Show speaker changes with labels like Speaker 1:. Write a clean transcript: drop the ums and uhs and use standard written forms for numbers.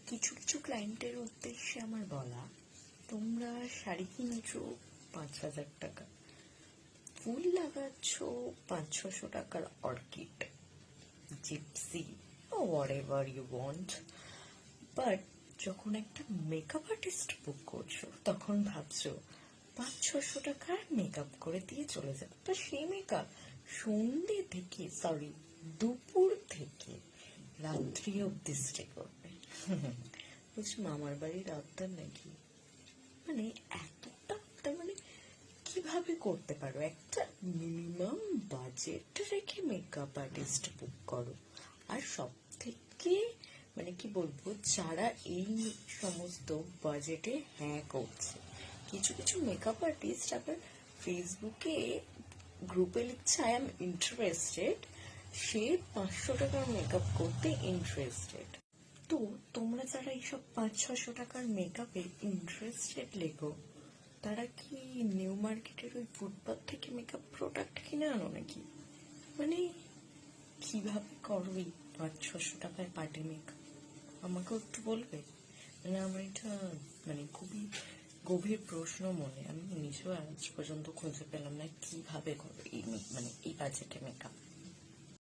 Speaker 1: কিছু কিছু ক্লায়েন্টের উদ্দেশ্যে আমার বলা, তোমরা শাড়ি কিনছো 5,000 টাকা, ফুল লাগাচ্ছ 500-600 টাকার orchid, gypsy whatever you want, but যখন একটা মেকআপ আর্টিস্ট বুক করছো তখন ভাবছো 500-600 টাকার মেকআপ করে দিয়ে চলে যাবে। তো সেই মেকআপ সন্ধ্যে থেকে দুপুর থেকে রাত্রি অব্দি স্টে করবে। বলছি মামার বাড়ির আবদার নাকি? মানে এতটা আবদার, মানে কিভাবে করতে পারো? একটা মিনিমাম বাজেট রেখে মেকআপ আর্টিস্ট বুক করো। আর সব থেকে মানে কি বলবো, যারা এই সমস্ত বাজেটে হ্যাঁ করছে, কিছু কিছু মেকআপ আর্টিস্ট আবার ফেসবুকে গ্রুপে লিখছে আই এম ইন্টারেস্টেড, সে 500 টাকার মেকআপ করতে ইন্টারেস্টেড। তো তোমরা যারা এইসব 500-600 টাকার মেকআপে ইন্টারেস্টেড লেখো, তারা কি নিউ মার্কেটের ওই ফুটপাথ থেকে মেকআপ প্রোডাক্ট কিনে আনো নাকি? মানে কিভাবে করো এই 500-600 টাকায় পার্টি মেকআপ? আমাকেও একটু বলবে? মানে আমার এটা মানে খুবই গভীর প্রশ্ন মনে, আমি নিজেও আজ পর্যন্ত খুঁজে পেলাম না কিভাবে করো এই মানে এই বাজেটে মেকআপ।